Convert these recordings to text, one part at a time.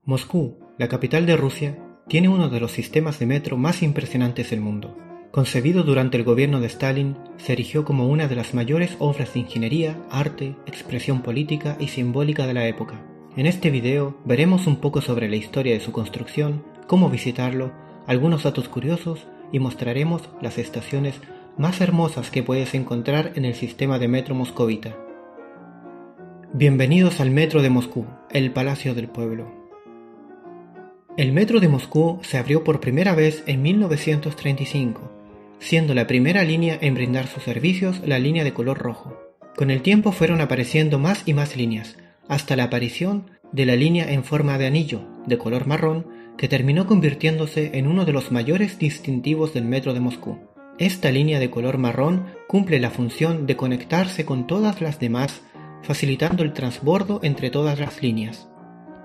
Moscú, la capital de Rusia, tiene uno de los sistemas de metro más impresionantes del mundo. Concebido durante el gobierno de Stalin, se erigió como una de las mayores obras de ingeniería, arte, expresión política y simbólica de la época. En este video veremos un poco sobre la historia de su construcción, cómo visitarlo, algunos datos curiosos y mostraremos las estaciones más hermosas que puedes encontrar en el sistema de metro moscovita. Bienvenidos al Metro de Moscú, el Palacio del Pueblo. El Metro de Moscú se abrió por primera vez en 1935, siendo la primera línea en brindar sus servicios la línea de color rojo. Con el tiempo fueron apareciendo más y más líneas, hasta la aparición de la línea en forma de anillo, de color marrón, que terminó convirtiéndose en uno de los mayores distintivos del Metro de Moscú. Esta línea de color marrón cumple la función de conectarse con todas las demás, facilitando el transbordo entre todas las líneas.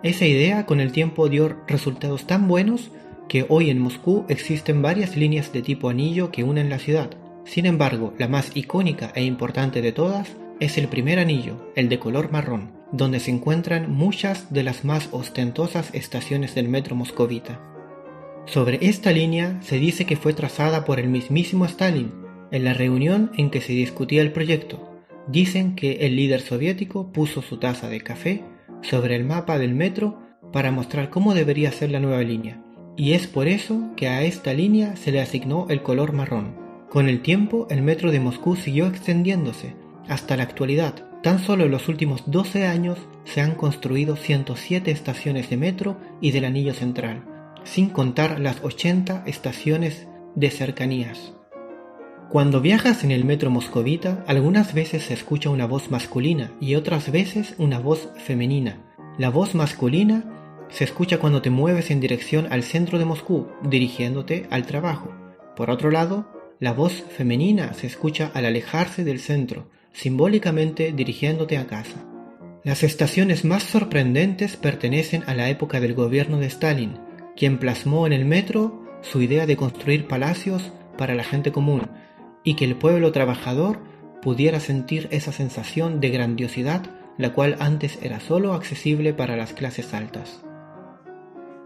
Esa idea con el tiempo dio resultados tan buenos que hoy en Moscú existen varias líneas de tipo anillo que unen la ciudad. Sin embargo, la más icónica e importante de todas es el primer anillo, el de color marrón, donde se encuentran muchas de las más ostentosas estaciones del metro moscovita. Sobre esta línea se dice que fue trazada por el mismísimo Stalin en la reunión en que se discutía el proyecto. Dicen que el líder soviético puso su taza de café sobre el mapa del metro para mostrar cómo debería ser la nueva línea, y es por eso que a esta línea se le asignó el color marrón. Con el tiempo, el metro de Moscú siguió extendiéndose hasta la actualidad. Tan solo en los últimos 12 años se han construido 107 estaciones de metro y del anillo central, sin contar las 80 estaciones de cercanías. Cuando viajas en el metro moscovita, algunas veces se escucha una voz masculina y otras veces una voz femenina. La voz masculina se escucha cuando te mueves en dirección al centro de Moscú, dirigiéndote al trabajo. Por otro lado, la voz femenina se escucha al alejarse del centro, simbólicamente dirigiéndote a casa. Las estaciones más sorprendentes pertenecen a la época del gobierno de Stalin, quien plasmó en el metro su idea de construir palacios para la gente común, y que el pueblo trabajador pudiera sentir esa sensación de grandiosidad, la cual antes era solo accesible para las clases altas.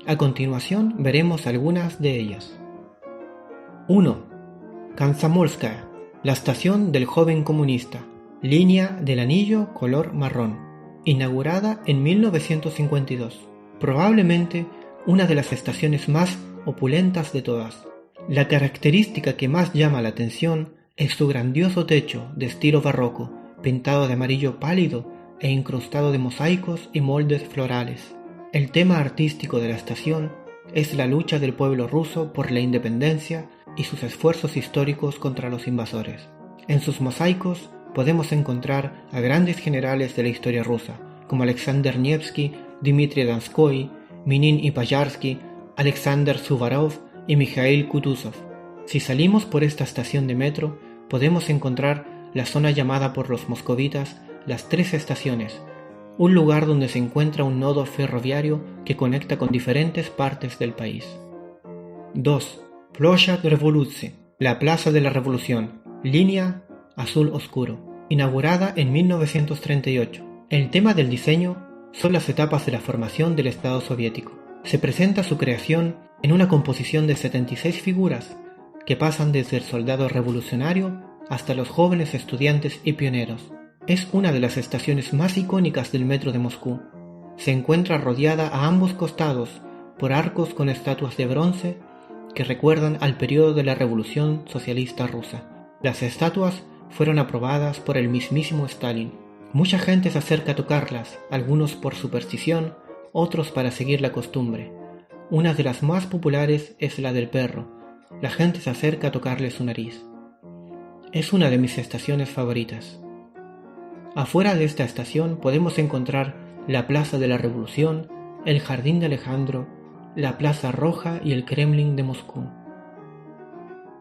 A continuación veremos algunas de ellas. 1. Komsomolskaya, la estación del joven comunista, línea del anillo color marrón, inaugurada en 1952, probablemente una de las estaciones más opulentas de todas. La característica que más llama la atención es su grandioso techo de estilo barroco, pintado de amarillo pálido e incrustado de mosaicos y moldes florales. El tema artístico de la estación es la lucha del pueblo ruso por la independencia y sus esfuerzos históricos contra los invasores. En sus mosaicos podemos encontrar a grandes generales de la historia rusa, como Alexander Nevsky, Dmitri Donskoy, Minin Ipayarsky, Alexander Suvorov y Mikhail Kutuzov. Si salimos por esta estación de metro, podemos encontrar la zona llamada por los moscovitas las Tres Estaciones, un lugar donde se encuentra un nodo ferroviario que conecta con diferentes partes del país. 2. Ploshad Revolutsy, la Plaza de la Revolución, línea azul oscuro, inaugurada en 1938. El tema del diseño son las etapas de la formación del Estado soviético. Se presenta su creación en una composición de 76 figuras que pasan desde el soldado revolucionario hasta los jóvenes estudiantes y pioneros. Es una de las estaciones más icónicas del metro de Moscú. Se encuentra rodeada a ambos costados por arcos con estatuas de bronce que recuerdan al periodo de la Revolución Socialista Rusa. Las estatuas fueron aprobadas por el mismísimo Stalin. Mucha gente se acerca a tocarlas, algunos por superstición, otros para seguir la costumbre. Una de las más populares es la del perro. La gente se acerca a tocarle su nariz. Es una de mis estaciones favoritas. Afuera de esta estación podemos encontrar la Plaza de la Revolución, el Jardín de Alejandro, la Plaza Roja y el Kremlin de Moscú.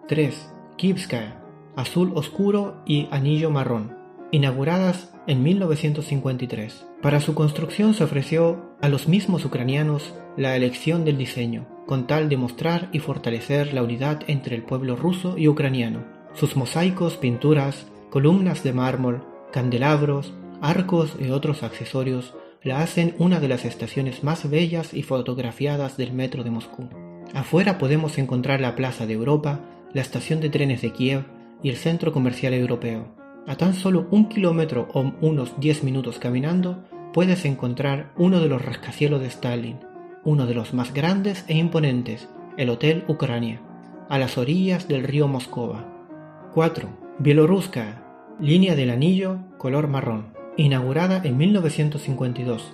3. Kivskaya, azul oscuro y anillo marrón, inauguradas en 1953. Para su construcción se ofreció a los mismos ucranianos la elección del diseño, con tal de mostrar y fortalecer la unidad entre el pueblo ruso y ucraniano. Sus mosaicos, pinturas, columnas de mármol, candelabros, arcos y otros accesorios la hacen una de las estaciones más bellas y fotografiadas del metro de Moscú. Afuera podemos encontrar la Plaza de Europa, la estación de trenes de Kiev y el centro comercial europeo. A tan solo 1 kilómetro o unos 10 minutos caminando, puedes encontrar uno de los rascacielos de Stalin, uno de los más grandes e imponentes, el Hotel Ucrania, a las orillas del río Moscova. 4. Bielorruskaya, línea del anillo color marrón, inaugurada en 1952.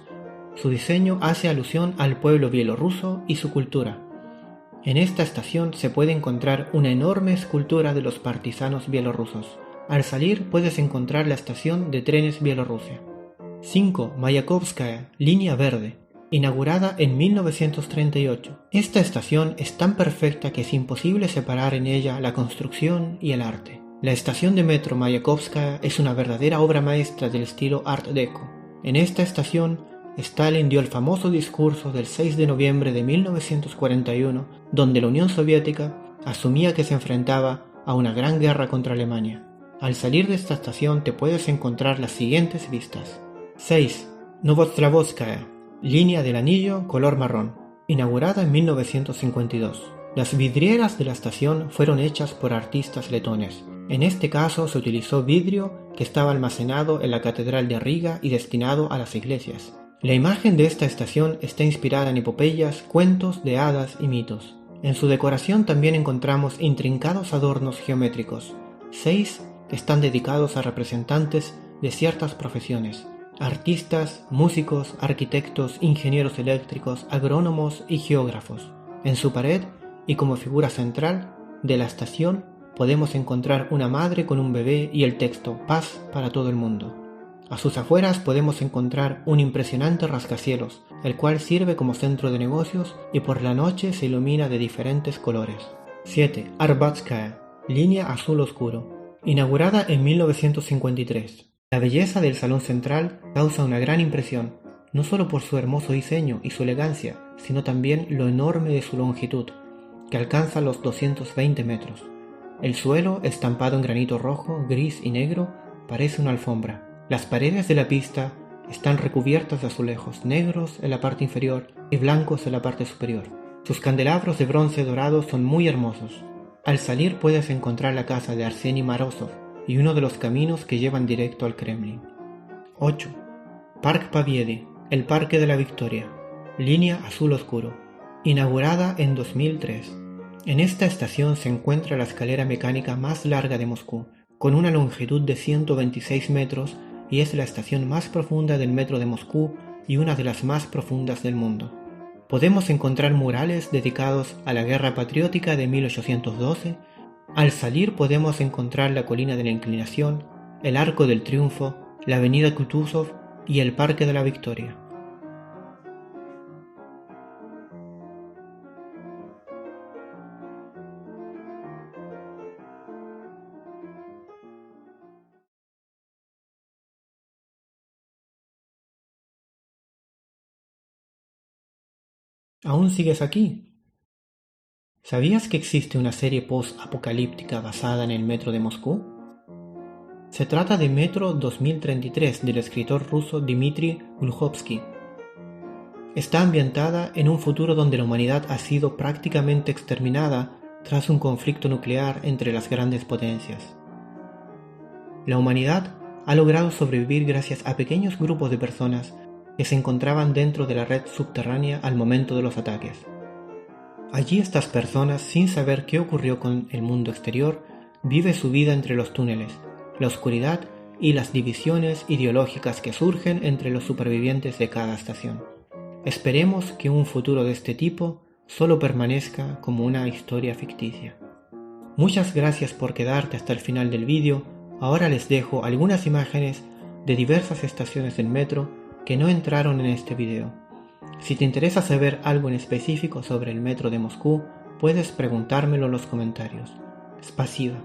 Su diseño hace alusión al pueblo bielorruso y su cultura. En esta estación se puede encontrar una enorme escultura de los partisanos bielorrusos. Al salir puedes encontrar la estación de trenes Bielorrusia. 5. Mayakovskaya, línea verde, inaugurada en 1938. Esta estación es tan perfecta que es imposible separar en ella la construcción y el arte. La estación de metro Mayakovskaya es una verdadera obra maestra del estilo Art Deco. En esta estación, Stalin dio el famoso discurso del 6 de noviembre de 1941, donde la Unión Soviética asumía que se enfrentaba a una gran guerra contra Alemania. Al salir de esta estación te puedes encontrar las siguientes vistas. 6. Novostravskaya, línea del anillo color marrón, inaugurada en 1952. Las vidrieras de la estación fueron hechas por artistas letones. En este caso se utilizó vidrio que estaba almacenado en la Catedral de Riga y destinado a las iglesias. La imagen de esta estación está inspirada en epopeyas, cuentos de hadas y mitos. En su decoración también encontramos intrincados adornos geométricos. 6 que están dedicados a representantes de ciertas profesiones: artistas, músicos, arquitectos, ingenieros eléctricos, agrónomos y geógrafos. En su pared y como figura central de la estación podemos encontrar una madre con un bebé y el texto "Paz para todo el mundo". A sus afueras podemos encontrar un impresionante rascacielos, el cual sirve como centro de negocios y por la noche se ilumina de diferentes colores. 7. Arbatskaya, línea azul oscuro, inaugurada en 1953. La belleza del salón central causa una gran impresión, no solo por su hermoso diseño y su elegancia, sino también lo enorme de su longitud, que alcanza los 220 metros. El suelo, estampado en granito rojo, gris y negro, parece una alfombra. Las paredes de la pista están recubiertas de azulejos negros en la parte inferior y blancos en la parte superior. Sus candelabros de bronce dorado son muy hermosos. Al salir puedes encontrar la casa de Arseny Morozov y uno de los caminos que llevan directo al Kremlin. 8. Park Paviedi, el Parque de la Victoria, línea azul oscuro, inaugurada en 2003. En esta estación se encuentra la escalera mecánica más larga de Moscú, con una longitud de 126 metros y es la estación más profunda del metro de Moscú y una de las más profundas del mundo. Podemos encontrar murales dedicados a la Guerra Patriótica de 1812. Al salir podemos encontrar la Colina de la Inclinación, el Arco del Triunfo, la Avenida Kutuzov y el Parque de la Victoria. ¿Aún sigues aquí? ¿Sabías que existe una serie post-apocalíptica basada en el metro de Moscú? Se trata de Metro 2033 del escritor ruso Dmitry Glukhovsky. Está ambientada en un futuro donde la humanidad ha sido prácticamente exterminada tras un conflicto nuclear entre las grandes potencias. La humanidad ha logrado sobrevivir gracias a pequeños grupos de personas que se encontraban dentro de la red subterránea al momento de los ataques. Allí estas personas, sin saber qué ocurrió con el mundo exterior, viven su vida entre los túneles, la oscuridad y las divisiones ideológicas que surgen entre los supervivientes de cada estación. Esperemos que un futuro de este tipo solo permanezca como una historia ficticia. Muchas gracias por quedarte hasta el final del vídeo. Ahora les dejo algunas imágenes de diversas estaciones del metro que no entraron en este video. Si te interesa saber algo en específico sobre el metro de Moscú, puedes preguntármelo en los comentarios. Spasiba.